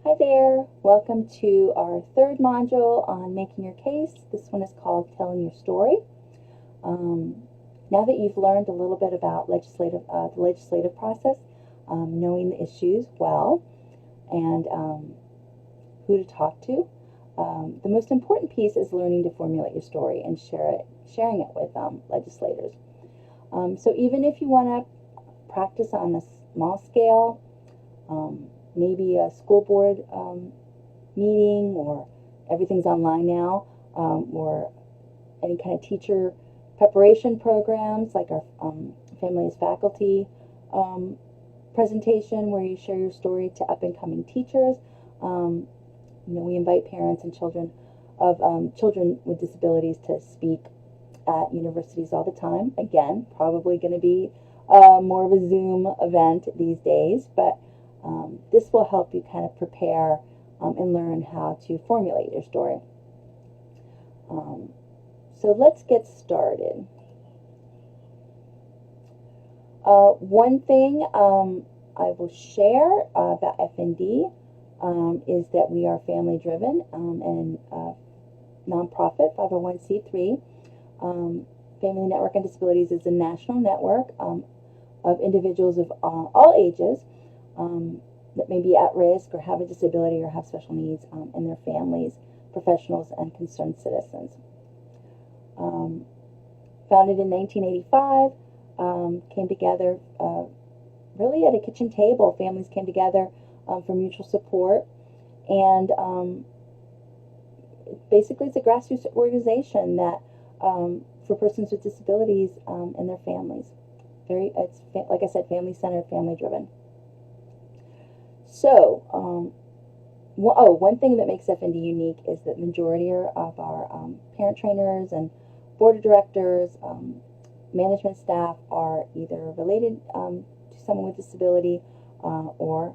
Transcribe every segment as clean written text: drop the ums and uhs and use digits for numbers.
Hi there, welcome to our third module on making your case. This one is called Telling Your Story. Now that you've learned a little bit about the legislative process, knowing the issues well, and who to talk to, the most important piece is learning to formulate your story and sharing it with legislators. So even if you want to practice on a small scale, maybe a school board meeting, or everything's online now, or any kind of teacher preparation programs like our Family as Faculty presentation where you share your story to up-and-coming teachers. We invite parents and children with disabilities to speak at universities all the time. Again, probably going to be more of a Zoom event these days, but this will help you kind of prepare and learn how to formulate your story. So let's get started. One thing I will share about FND is that we are family driven and nonprofit 501c3. Family Network on Disabilities is a national network of individuals of all ages that may be at risk or have a disability or have special needs, and their families, professionals, and concerned citizens. Founded in 1985, came together really at a kitchen table. Families came together for mutual support, and basically it's a grassroots organization that for persons with disabilities and their families. It's like I said, family-centered, family-driven. So, one thing that makes FND unique is that the majority of our parent trainers and board of directors, management staff are either related to someone with disability or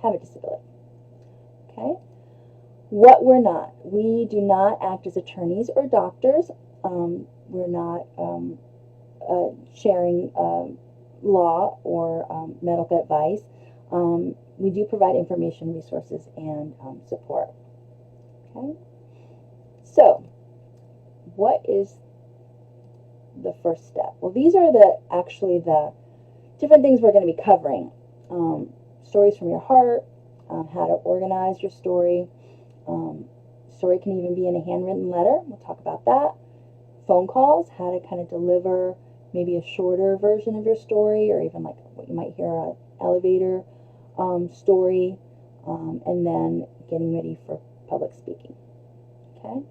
have a disability. Okay? What we're not. We do not act as attorneys or doctors. We're not sharing law or medical advice. We do provide information, resources, and support. Okay? So, what is the first step? Well, these are actually the different things we're going to be covering. Stories from your heart, how to organize your story. Story can even be in a handwritten letter. We'll talk about that. Phone calls, how to kind of deliver maybe a shorter version of your story, or even like what you might hear an elevator story, and then getting ready for public speaking. Okay.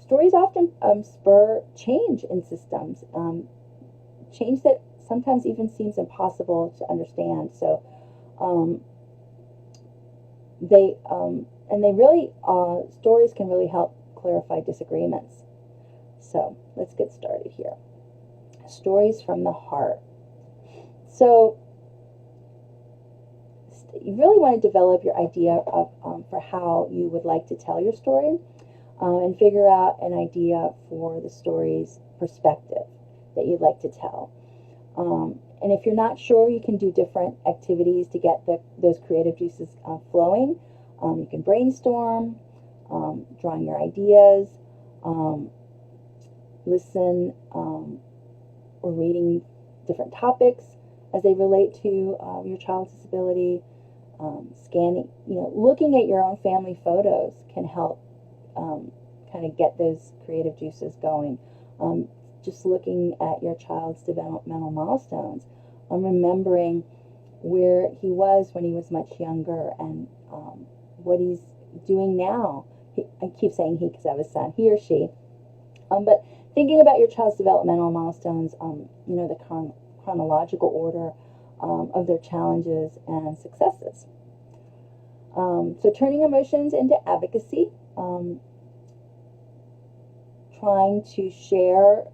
Stories often spur change in systems, change that sometimes even seems impossible to understand. So stories can really help clarify disagreements. So let's get started here. Stories from the heart. So you really want to develop your idea of for how you would like to tell your story, and figure out an idea for the story's perspective that you'd like to tell. And if you're not sure, you can do different activities to get those creative juices flowing. You can brainstorm, drawing your ideas, listen or reading different topics as they relate to your child's disability. Scanning, looking at your own family photos can help kind of get those creative juices going. Just looking at your child's developmental milestones, remembering where he was when he was much younger and what he's doing now. I keep saying he because I have a son, he or she. But thinking about your child's developmental milestones, the chronological order of their challenges and successes. So turning emotions into advocacy, trying to share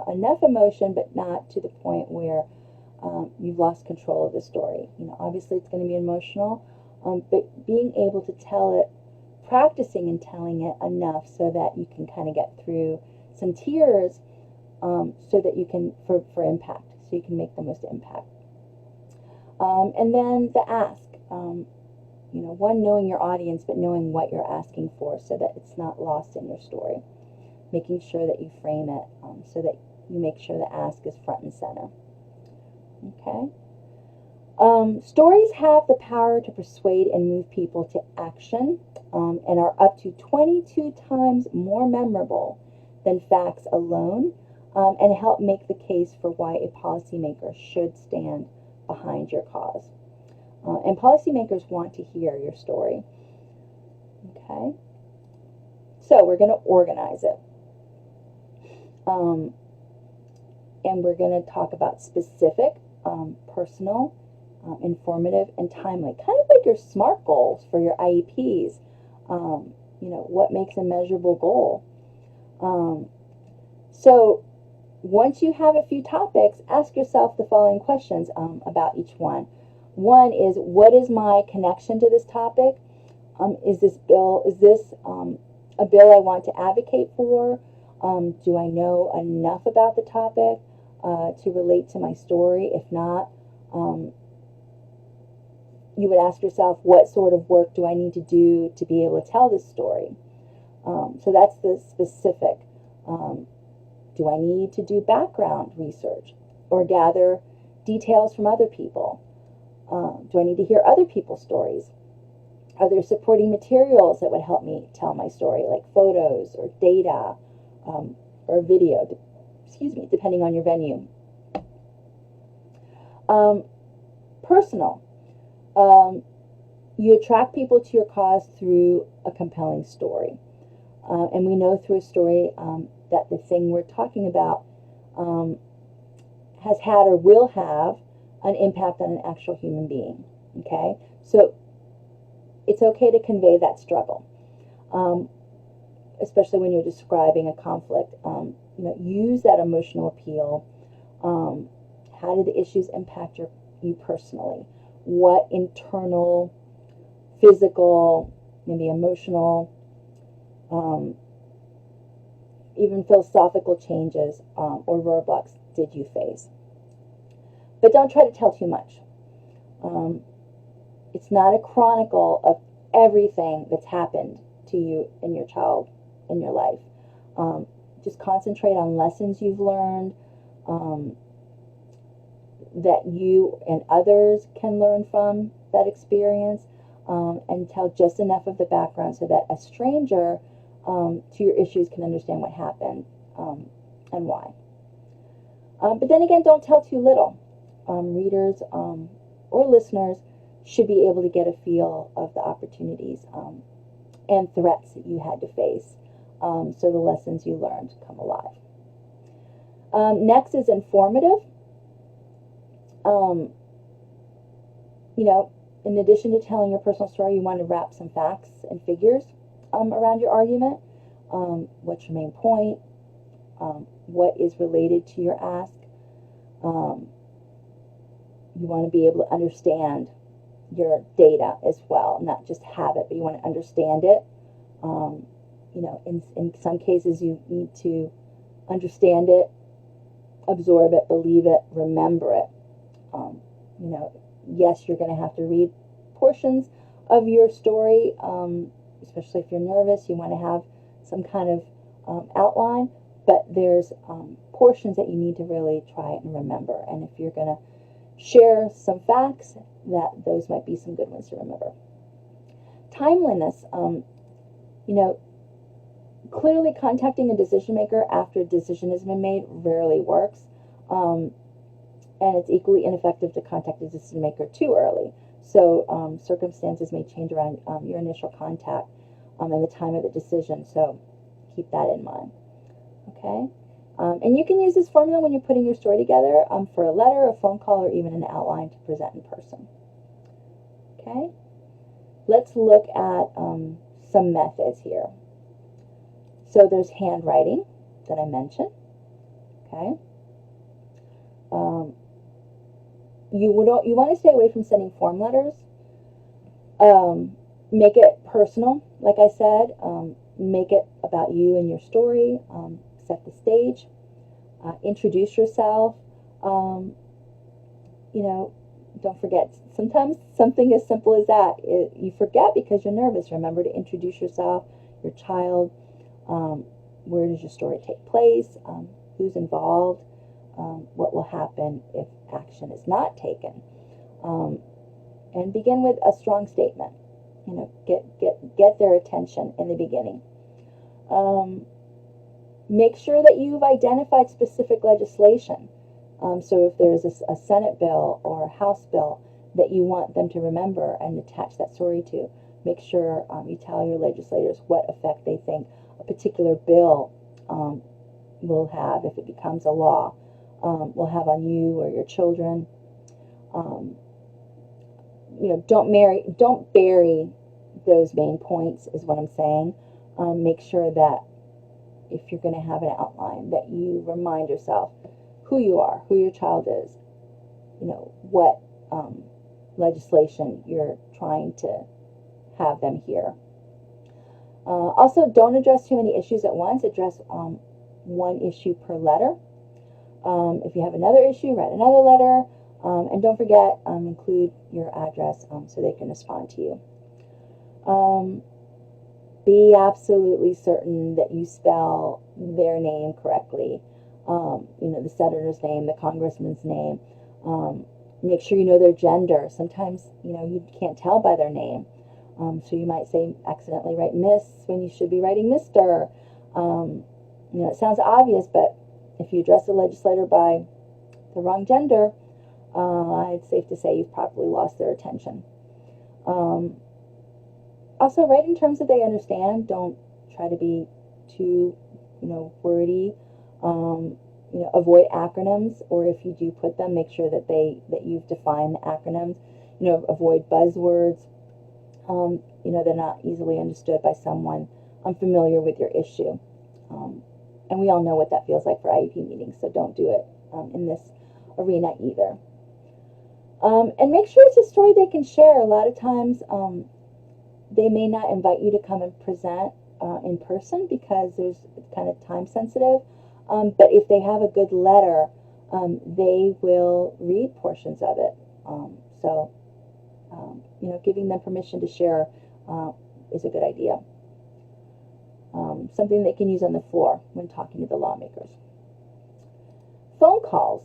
enough emotion, but not to the point where you've lost control of the story. Obviously it's going to be emotional, but being able to tell it, practicing and telling it enough so that you can kind of get through some tears, so that you can, for impact, so you can make the most impact. And then the ask. one, knowing your audience, but knowing what you're asking for so that it's not lost in your story. Making sure that you frame it so that you make sure the ask is front and center. Okay? Stories have the power to persuade and move people to action and are up to 22 times more memorable than facts alone and help make the case for why a policymaker should stand behind your cause. And policymakers want to hear your story. Okay? So we're going to organize it. And we're going to talk about specific, personal, informative, and timely. Kind of like your SMART goals for your IEPs. What makes a measurable goal? So once you have a few topics, ask yourself the following questions about each one. One is, what is my connection to this topic? Is this a bill I want to advocate for? Do I know enough about the topic to relate to my story? If not, you would ask yourself, what sort of work do I need to do to be able to tell this story? So that's the specific. Do I need to do background research or gather details from other people? Do I need to hear other people's stories? Are there supporting materials that would help me tell my story, like photos or data or video, depending on your venue? Personal. You attract people to your cause through a compelling story. And we know through a story that the thing we're talking about has had or will have an impact on an actual human being. Okay? So it's okay to convey that struggle, especially when you're describing a conflict. Use that emotional appeal. How do the issues impact you personally? What internal, physical, maybe emotional, even philosophical changes or roadblocks did you face? But don't try to tell too much. It's not a chronicle of everything that's happened to you and your child in your life. Just concentrate on lessons you've learned that you and others can learn from that experience, and tell just enough of the background so that a stranger to your issues can understand what happened and why. But then again, don't tell too little. Readers or listeners should be able to get a feel of the opportunities and threats that you had to face, so the lessons you learned come alive. Next is informative. In addition to telling your personal story, you want to wrap some facts and figures around your argument. What's your main point? What is related to your ask? You want to be able to understand your data as well, not just have it, but you want to understand it. In some cases, you need to understand it, absorb it, believe it, remember it. Yes, you're going to have to read portions of your story, especially if you're nervous. You want to have some kind of outline, but there's portions that you need to really try and remember. And if you're going to share some facts, those might be some good ones to remember. Timeliness. Clearly contacting a decision maker after a decision has been made rarely works. And it's equally ineffective to contact a decision maker too early. So circumstances may change around your initial contact and the time of the decision. So keep that in mind. Okay? And you can use this formula when you're putting your story together for a letter, a phone call, or even an outline to present in person. Okay? Let's look at some methods here. So there's handwriting that I mentioned. Okay? You want to stay away from sending form letters. Make it personal, like I said. Make it about you and your story. Set the stage. Introduce yourself. Don't forget, sometimes something as simple as that, you forget because you're nervous. Remember to introduce yourself, your child, where does your story take place, who's involved, what will happen if action is not taken. And begin with a strong statement. Get their attention in the beginning. Make sure that you've identified specific legislation. So if there's a Senate bill or a House bill that you want them to remember and attach that story to, make sure you tell your legislators what effect they think a particular bill will have, if it becomes a law, will have on you or your children. Don't bury those main points is what I'm saying. Make sure that if you're going to have an outline, that you remind yourself who you are, who your child is, what legislation you're trying to have them hear. Also, don't address too many issues at once. Address one issue per letter. If you have another issue, write another letter. And don't forget, include your address so they can respond to you. Be absolutely certain that you spell their name correctly. The senator's name, the congressman's name. Make sure you know their gender. Sometimes, you can't tell by their name. So you might accidentally write Miss when you should be writing Mr. It sounds obvious, but if you address a legislator by the wrong gender, it's safe to say you've probably lost their attention. Also, write in terms that they understand. Don't try to be too, wordy. Avoid acronyms, or if you do put them, make sure that you've defined the acronyms. Avoid buzzwords. They're not easily understood by someone unfamiliar with your issue. And we all know what that feels like for IEP meetings, so don't do it in this arena either. And make sure it's a story they can share. A lot of times they may not invite you to come and present in person because it's kind of time sensitive. But if they have a good letter, they will read portions of it. Giving them permission to share is a good idea. Something they can use on the floor when talking to the lawmakers. Phone calls.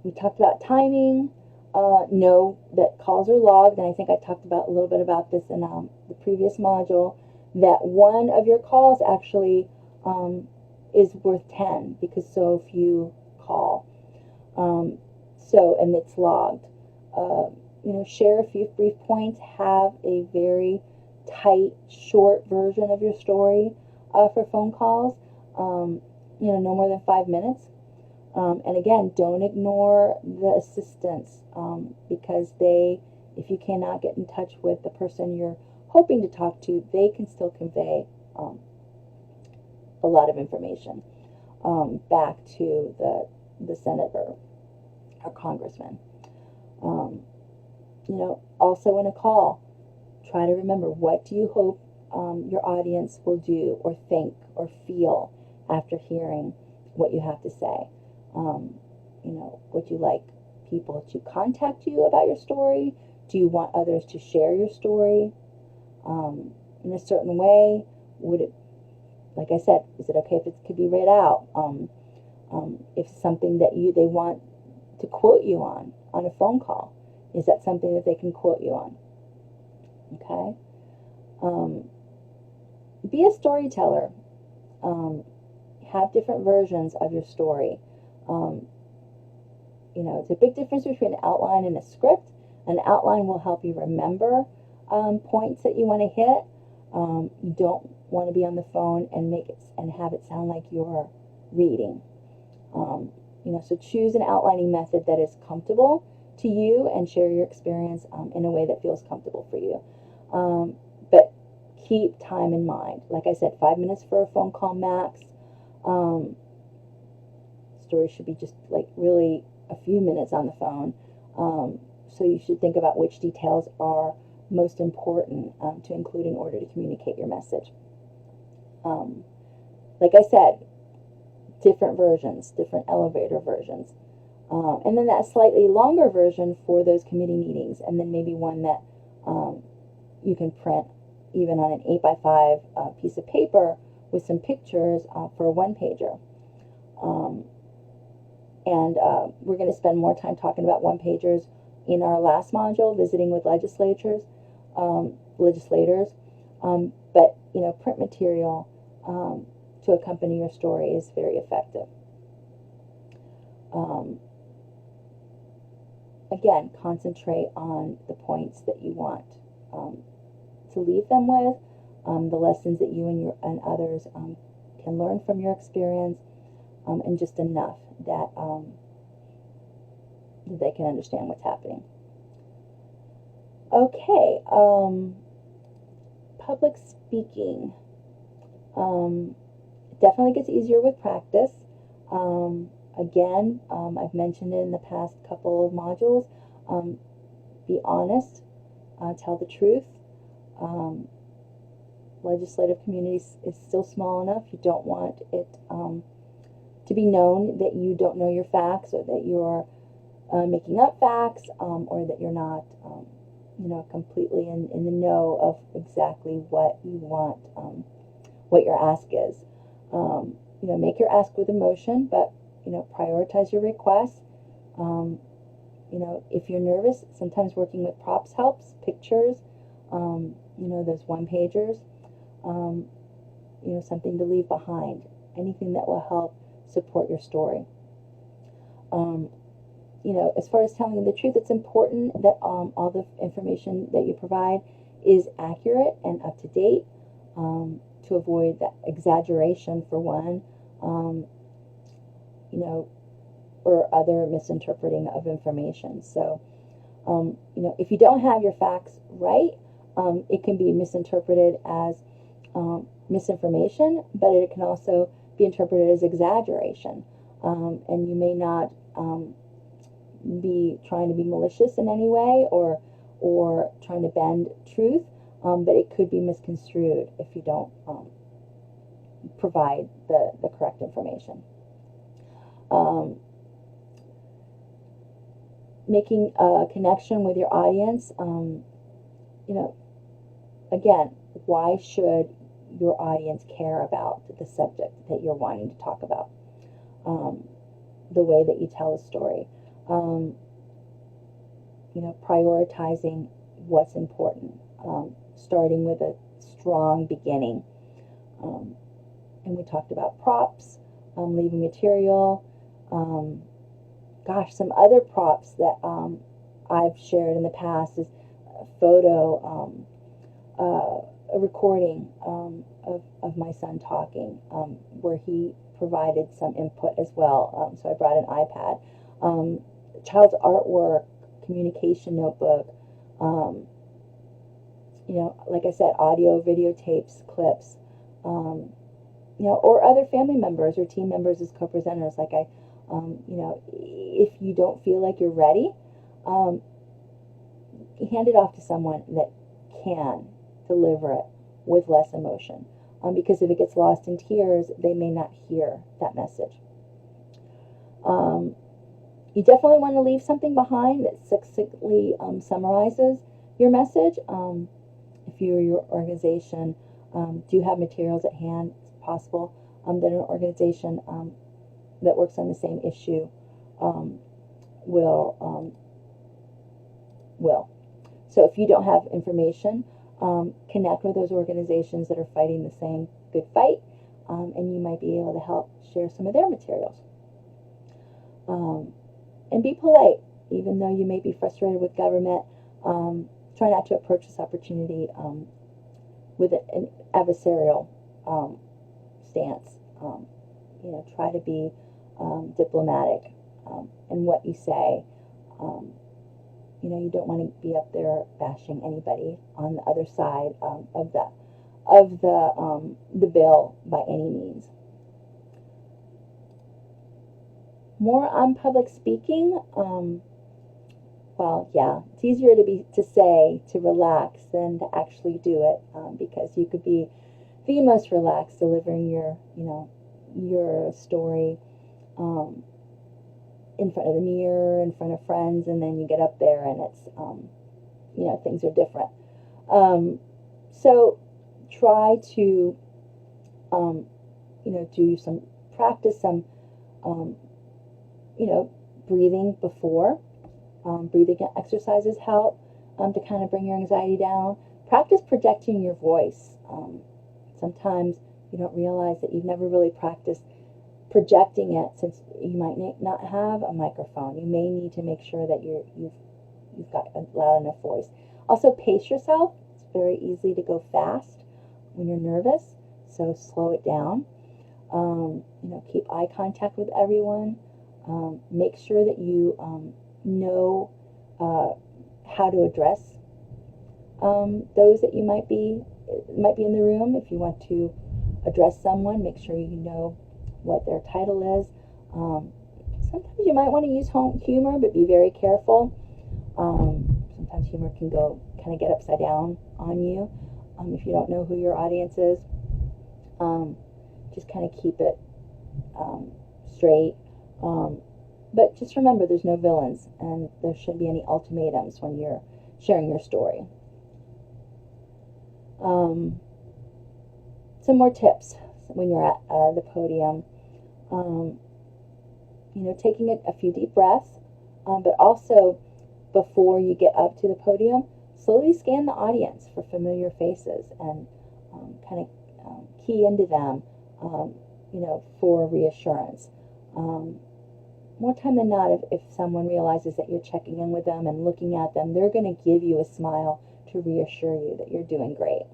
We talked about timing. Know that calls are logged, and I think I talked a little bit about this in the previous module, that one of your calls actually is worth 10, because so few call. And it's logged. Share a few brief points. Have a very tight, short version of your story for phone calls. No more than 5 minutes. And again, don't ignore the assistants because if you cannot get in touch with the person you're hoping to talk to, they can still convey a lot of information back to the senator or congressman. Also in a call, try to remember, what do you hope your audience will do or think or feel after hearing what you have to say? Would you like people to contact you about your story? Do you want others to share your story in a certain way? Would it, like I said, is it okay if it could be read out? If it's something that they want to quote you on a phone call, is that something that they can quote you on? Okay. Be a storyteller. Have different versions of your story. It's a big difference between an outline and a script. An outline will help you remember points that you want to hit. You don't want to be on the phone and have it sound like you're reading. So choose an outlining method that is comfortable to you and share your experience in a way that feels comfortable for you. But keep time in mind. Like I said, 5 minutes for a phone call max. Story should be just really a few minutes on the phone. So you should think about which details are most important to include in order to communicate your message. Like I said, different versions, different elevator versions. And then that slightly longer version for those committee meetings, and then maybe one that you can print even on an 8x5 piece of paper with some pictures for a one-pager. And we're going to spend more time talking about one-pagers in our last module, visiting with legislators. But print material to accompany your story is very effective. Again, concentrate on the points that you want to leave them with, the lessons that you and others can learn from your experience, and just enough that they can understand what's happening. Okay, public speaking definitely gets easier with practice. Again, I've mentioned it in the past couple of modules. Be honest, tell the truth. Legislative community is still small enough. You don't want it to be known that you don't know your facts, or that you're making up facts, or that you're not completely in the know of exactly what you want, what your ask is. Make your ask with emotion, but prioritize your requests. If you're nervous, sometimes working with props helps. Pictures, those one-pagers, something to leave behind. Anything that will help support your story. As far as telling the truth, it's important that all the information that you provide is accurate and up to date, to avoid that exaggeration for one, or other misinterpreting of information. So, if you don't have your facts right, it can be misinterpreted as misinformation, but it can also be interpreted as exaggeration. And you may not be trying to be malicious in any way, or trying to bend truth, but it could be misconstrued if you don't provide the correct information. Making a connection with your audience. Again, why should your audience care about the subject that you're wanting to talk about? The way that you tell a story. Prioritizing what's important, starting with a strong beginning. And we talked about props, leaving material. Some other props that I've shared in the past is a photo, a recording of my son talking, where he provided some input as well. So I brought an iPad. Child's artwork, communication notebook, like I said, audio, videotapes, clips, or other family members or team members as co-presenters. Like if you don't feel like you're ready, hand it off to someone that can deliver it with less emotion. Because if it gets lost in tears, they may not hear that message. You definitely want to leave something behind that succinctly summarizes your message. If you or your organization do have materials at hand, it's possible that an organization that works on the same issue will. So if you don't have information, connect with those organizations that are fighting the same good fight, and you might be able to help share some of their materials. And be polite, even though you may be frustrated with government. Try not to approach this opportunity with an adversarial stance. Try to be diplomatic in what you say. You don't want to be up there bashing anybody on the other side of the bill by any means. More on public speaking. Well, yeah, it's easier to relax than to actually do it, because you could be the most relaxed delivering your story in front of the mirror, in front of friends, and then you get up there and it's, things are different. So try to, practice some, breathing before. Breathing exercises help to kind of bring your anxiety down. Practice projecting your voice. Sometimes you don't realize that you've never really practiced projecting it, since you might not have a microphone. You may need to make sure that you've got a loud enough voice. Also, pace yourself. It's very easy to go fast when you're nervous, so slow it down. Keep eye contact with everyone. Make sure that you know how to address those that you might be in the room. If you want to address someone, make sure you know what their title is. Sometimes you might want to use humor, but be very careful. Sometimes humor can kind of get upside down on you if you don't know who your audience is. Just kind of keep it straight. But just remember, there's no villains, and there shouldn't be any ultimatums when you're sharing your story. Some more tips when you're at the podium. Taking a few deep breaths, but also before you get up to the podium, slowly scan the audience for familiar faces and kind of key into them, for reassurance. More time than not, if someone realizes that you're checking in with them and looking at them, they're going to give you a smile to reassure you that you're doing great.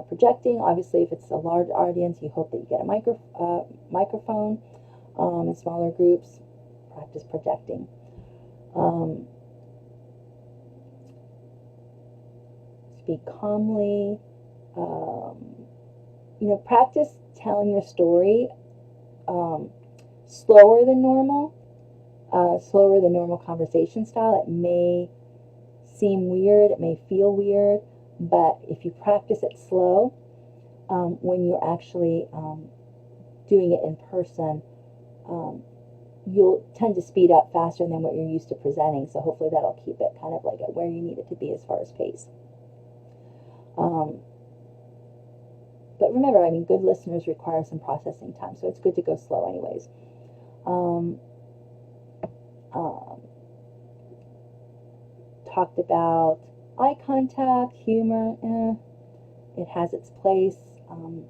Projecting, obviously, if it's a large audience, you hope that you get a microphone. In smaller groups, practice projecting. Speak calmly. Practice telling your story slower than normal conversation style. It may seem weird, it may feel weird, but if you practice it slow, when you're actually doing it in person, you'll tend to speed up faster than what you're used to presenting, so hopefully that'll keep it kind of like at where you need it to be as far as pace. But remember, good listeners require some processing time, so it's good to go slow anyways. Talked about eye contact, humor. It has its place. You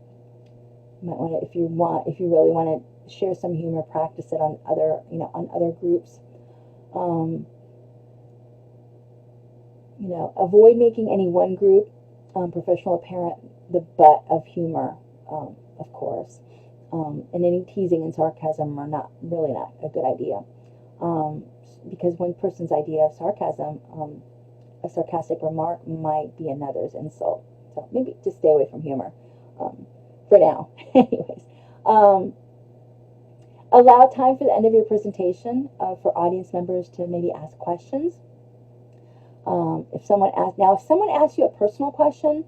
might want to, if you really want to share some humor, practice it on other groups. Avoid making any one group, professional or parent, the butt of humor, of course. And any teasing and sarcasm are not a good idea. Because one person's idea of sarcasm, a sarcastic remark might be another's insult. So maybe just stay away from humor for now. Anyways, allow time for the end of your presentation for audience members to maybe ask questions. If someone asks you a personal question,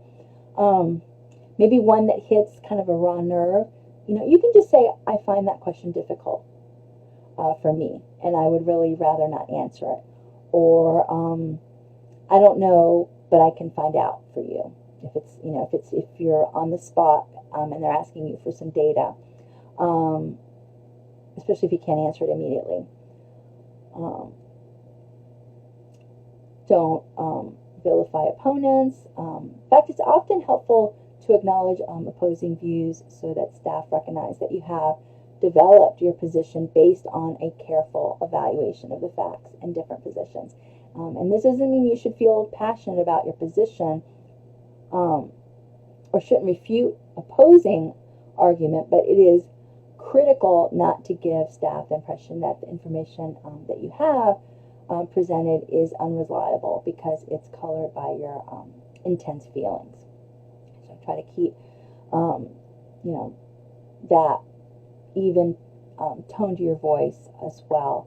maybe one that hits kind of a raw nerve, you can just say, I find that question difficult for me, and I would really rather not answer it. Or, I don't know, but I can find out for you. If you're on the spot and they're asking you for some data, especially if you can't answer it immediately. Don't vilify opponents. In fact, it's often helpful to acknowledge opposing views so that staff recognize that you have developed your position based on a careful evaluation of the facts and different positions. And this doesn't mean you should feel passionate about your position or shouldn't refute opposing argument, but it is critical not to give staff the impression that the information that you have presented is unreliable because it's colored by your intense feelings. So try to keep, that even tone to your voice as well.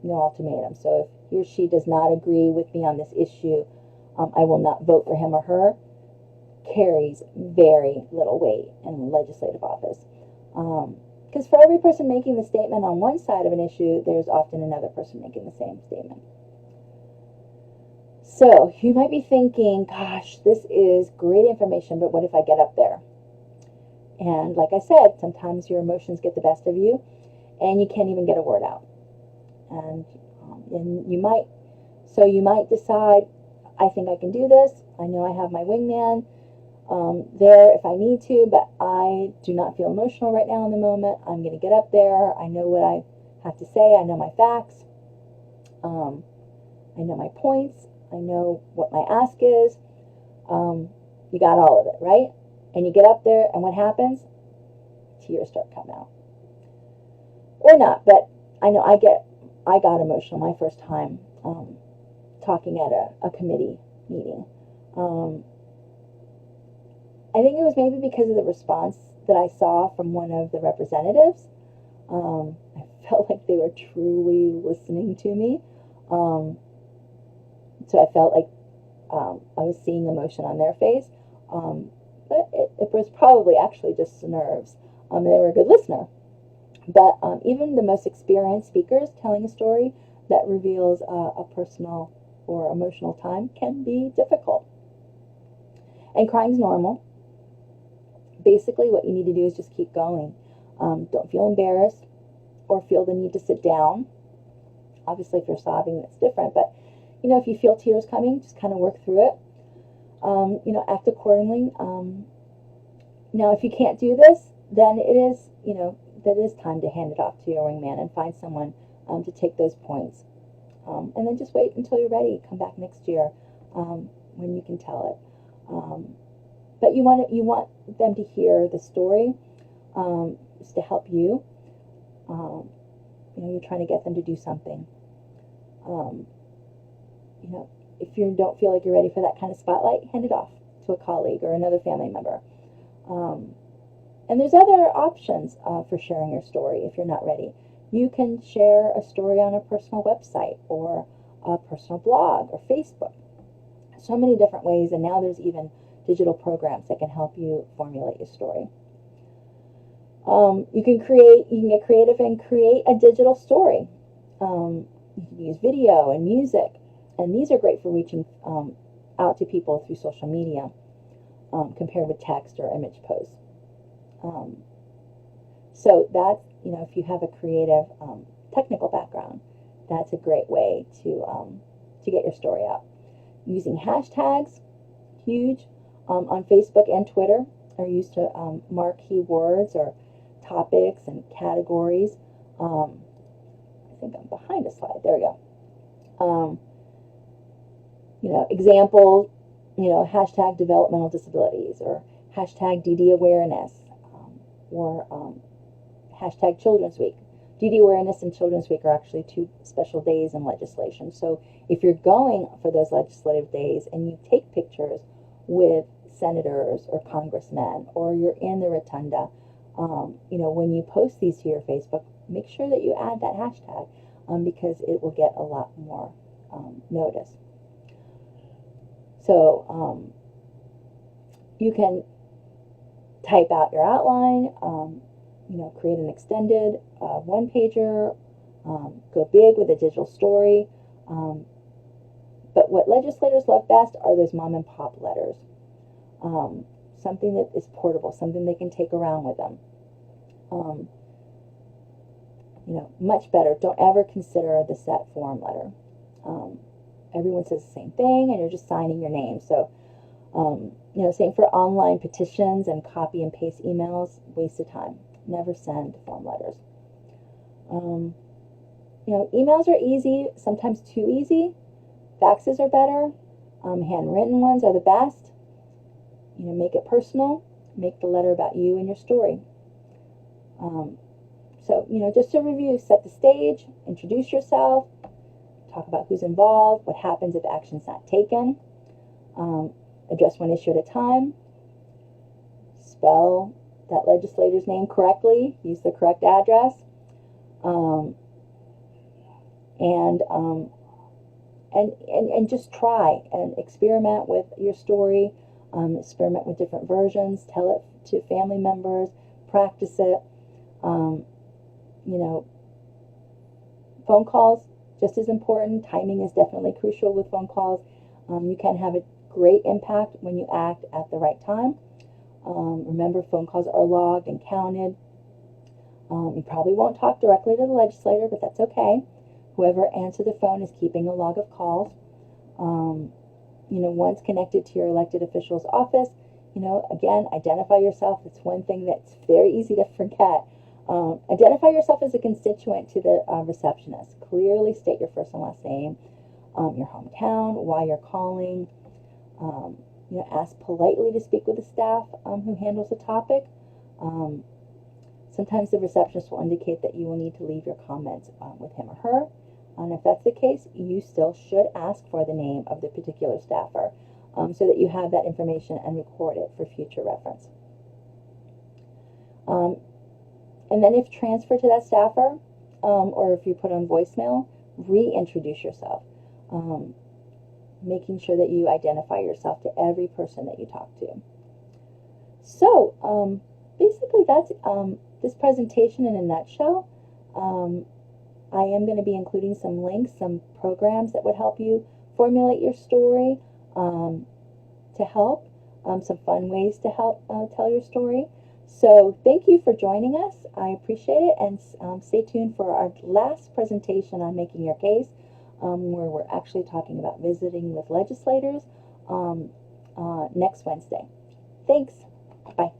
No ultimatum. So if he or she does not agree with me on this issue, I will not vote for him or her. carries very little weight in legislative office. Because for every person making the statement on one side of an issue, there's often another person making the same statement. So you might be thinking, gosh, this is great information, but what if I get up there? And like I said, sometimes your emotions get the best of you, and you can't even get a word out. And you might decide, I think I can do this. I know I have my wingman there if I need to, but I do not feel emotional right now in the moment. I'm going to get up there. I know what I have to say. I know my facts. I know my points. I know what my ask is. You got all of it, right? And you get up there, and what happens? Tears start coming out. Or not, but I know I got emotional my first time talking at a committee meeting. I think it was maybe because of the response that I saw from one of the representatives. I felt like they were truly listening to me. So I felt like I was seeing emotion on their face. But it was probably actually just nerves. They were a good listener. But even the most experienced speakers telling a story that reveals a personal or emotional time can be difficult. And crying's normal. Basically, what you need to do is just keep going. Don't feel embarrassed or feel the need to sit down. Obviously, if you're sobbing, that's different. But, if you feel tears coming, just kind of work through it. Act accordingly. Now, if you can't do this, then it is, that it is time to hand it off to your wingman and find someone to take those points. And then just wait until you're ready. Come back next year when you can tell it. But you want them to hear the story, just to help you. You're trying to get them to do something. If you don't feel like you're ready for that kind of spotlight, hand it off to a colleague or another family member. And there's other options for sharing your story if you're not ready. You can share a story on a personal website or a personal blog or Facebook. So many different ways, and now there's even digital programs that can help you formulate your story. You can get creative and create a digital story. You can use video and music, and these are great for reaching out to people through social media compared with text or image posts. So that's, if you have a creative technical background, that's a great way to get your story out. Using hashtags, huge, on Facebook and Twitter are used to mark keywords or topics and categories. I think I'm behind a slide. There we go. Examples, hashtag developmental disabilities or hashtag DD awareness or hashtag Children's Week. DD awareness and Children's Week are actually two special days in legislation. So if you're going for those legislative days and you take pictures with senators or congressmen, or you're in the rotunda, when you post these to your Facebook, make sure that you add that hashtag because it will get a lot more notice. So you can type out your outline, create an extended one-pager, go big with a digital story. But what legislators love best are those mom-and-pop letters. Something that is portable, something they can take around with them. Much better. Don't ever consider the set form letter. Everyone says the same thing, and you're just signing your name. So, same for online petitions and copy and paste emails. Waste of time. Never send form letters. Emails are easy, sometimes too easy. Faxes are better. Handwritten ones are the best. Make it personal. Make the letter about you and your story. So, just to review, set the stage, introduce yourself, talk about who's involved, what happens if action's not taken, address one issue at a time, spell that legislator's name correctly, use the correct address, and just try and experiment with your story. experiment with different versions, tell it to family members, practice it. You know, phone calls, just as important. Timing is definitely crucial with phone calls. You can have a great impact when you act at the right time. Remember, phone calls are logged and counted. You probably won't talk directly to the legislator, but that's okay. Whoever answered the phone is keeping a log of calls. You know, once connected to your elected official's office, you know, again, identify yourself. It's one thing that's very easy to forget. Identify yourself as a constituent to the receptionist. Clearly state your first and last name, your hometown, why you're calling. You know, ask politely to speak with the staff who handles the topic. Sometimes the receptionist will indicate that you will need to leave your comments with him or her. And if that's the case, you still should ask for the name of the particular staffer so that you have that information and record it for future reference. And then if transferred to that staffer, or if you put on voicemail, reintroduce yourself, making sure that you identify yourself to every person that you talk to. So basically that's this presentation in a nutshell. I am going to be including some links, some programs that would help you formulate your story, to help, some fun ways to help tell your story. So thank you for joining us. I appreciate it, and stay tuned for our last presentation on making your case, where we're actually talking about visiting with legislators next Wednesday. Thanks. Bye.